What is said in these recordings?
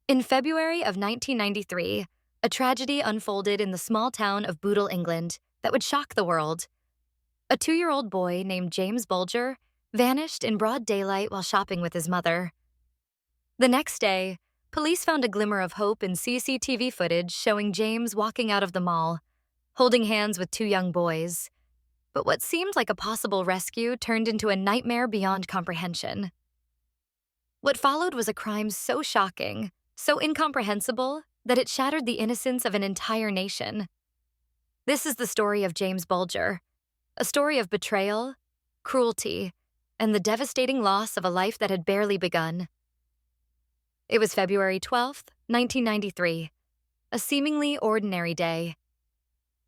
In February of 1993, a tragedy unfolded in the small town of Bootle, England, that would shock the world. A 2-year-old boy named James Bulger vanished in broad daylight while shopping with his mother. The next day, police found a glimmer of hope in CCTV footage showing James walking out of the mall, holding hands with 2 young boys. But what seemed like a possible rescue turned into a nightmare beyond comprehension. What followed was a crime so shocking, so incomprehensible, that it shattered the innocence of an entire nation. This is the story of James Bulger, a story of betrayal, cruelty, and the devastating loss of a life that had barely begun. It was February 12th, 1993, a seemingly ordinary day.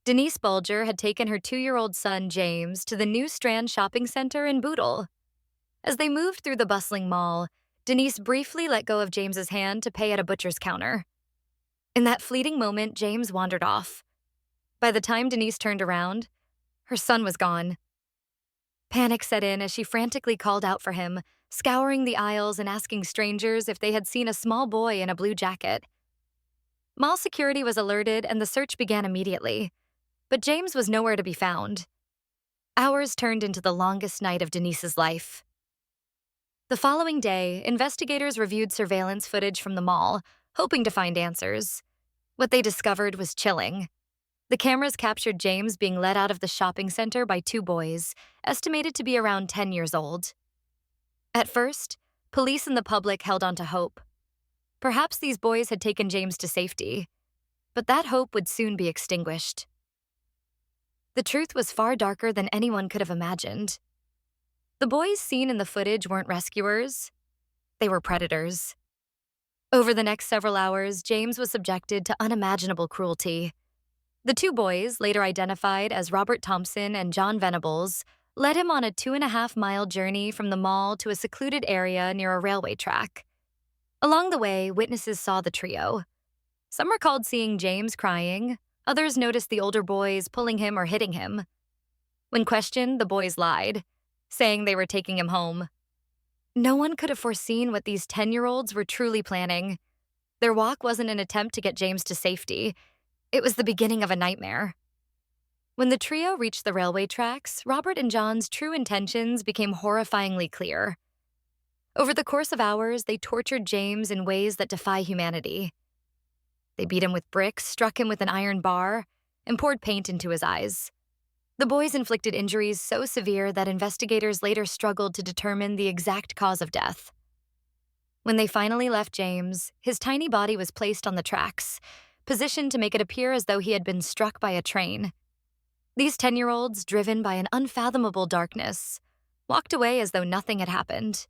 Denise Bulger had taken her 2-year-old son, James, to the New Strand shopping center in Bootle. As they moved through the bustling mall, Denise briefly let go of James's hand to pay at a butcher's counter. In that fleeting moment, James wandered off. By the time Denise turned around, her son was gone. Panic set in as she frantically called out for him, scouring the aisles and asking strangers if they had seen a small boy in a blue jacket. Mall security was alerted and the search began immediately, but James was nowhere to be found. Hours turned into the longest night of Denise's life. The following day, investigators reviewed surveillance footage from the mall, hoping to find answers. What they discovered was chilling. The cameras captured James being led out of the shopping center by 2 boys, estimated to be around 10 years old. At first, police and the public held on to hope. Perhaps these boys had taken James to safety, but that hope would soon be extinguished. The truth was far darker than anyone could have imagined. The boys seen in the footage weren't rescuers, they were predators. Over the next several hours, James was subjected to unimaginable cruelty. The 2 boys, later identified as Robert Thompson and John Venables, led him on a 2.5-mile journey from the mall to a secluded area near a railway track. Along the way, witnesses saw the trio. Some recalled seeing James crying, others noticed the older boys pulling him or hitting him. When questioned, the boys lied, saying they were taking him home. No one could have foreseen what these 10-year-olds were truly planning. Their walk wasn't an attempt to get James to safety. It was the beginning of a nightmare. When the trio reached the railway tracks, Robert and John's true intentions became horrifyingly clear. Over the course of hours, they tortured James in ways that defy humanity. They beat him with bricks, struck him with an iron bar, and poured paint into his eyes. The boys inflicted injuries so severe that investigators later struggled to determine the exact cause of death. When they finally left James, his tiny body was placed on the tracks, positioned to make it appear as though he had been struck by a train. These 10-year-olds, driven by an unfathomable darkness, walked away as though nothing had happened.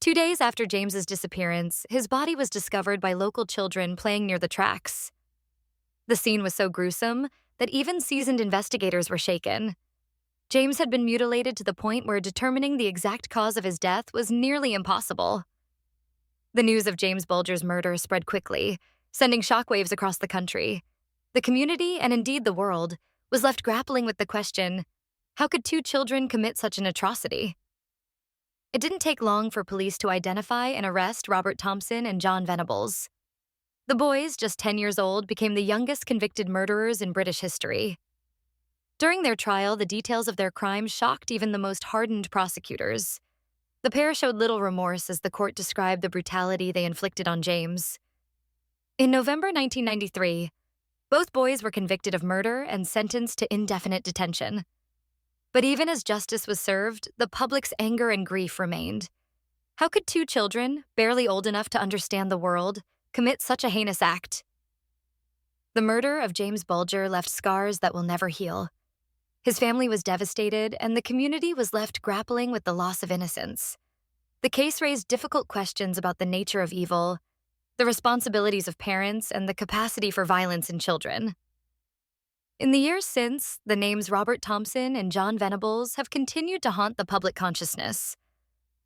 2 days after James's disappearance, his body was discovered by local children playing near the tracks. The scene was so gruesome that even seasoned investigators were shaken. James had been mutilated to the point where determining the exact cause of his death was nearly impossible. The news of James Bulger's murder spread quickly, sending shockwaves across the country. The community, and indeed the world, was left grappling with the question, how could 2 children commit such an atrocity? It didn't take long for police to identify and arrest Robert Thompson and John Venables. The boys, just 10 years old, became the youngest convicted murderers in British history. During their trial, the details of their crime shocked even the most hardened prosecutors. The pair showed little remorse as the court described the brutality they inflicted on James. In November 1993, both boys were convicted of murder and sentenced to indefinite detention. But even as justice was served, the public's anger and grief remained. How could 2 children, barely old enough to understand the world, commit such a heinous act? The murder of James Bulger left scars that will never heal. His family was devastated, and the community was left grappling with the loss of innocence. The case raised difficult questions about the nature of evil, the responsibilities of parents, and the capacity for violence in children. In the years since, the names Robert Thompson and John Venables have continued to haunt the public consciousness.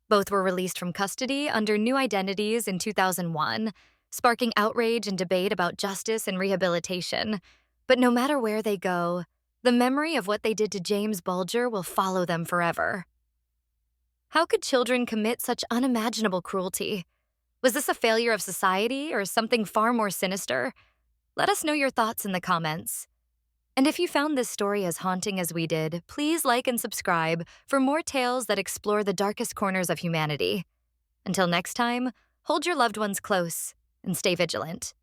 Both were released from custody under new identities in 2001, sparking outrage and debate about justice and rehabilitation. But no matter where they go, the memory of what they did to James Bulger will follow them forever. How could children commit such unimaginable cruelty? Was this a failure of society or something far more sinister? Let us know your thoughts in the comments. And if you found this story as haunting as we did, please like and subscribe for more tales that explore the darkest corners of humanity. Until next time, hold your loved ones close and stay vigilant.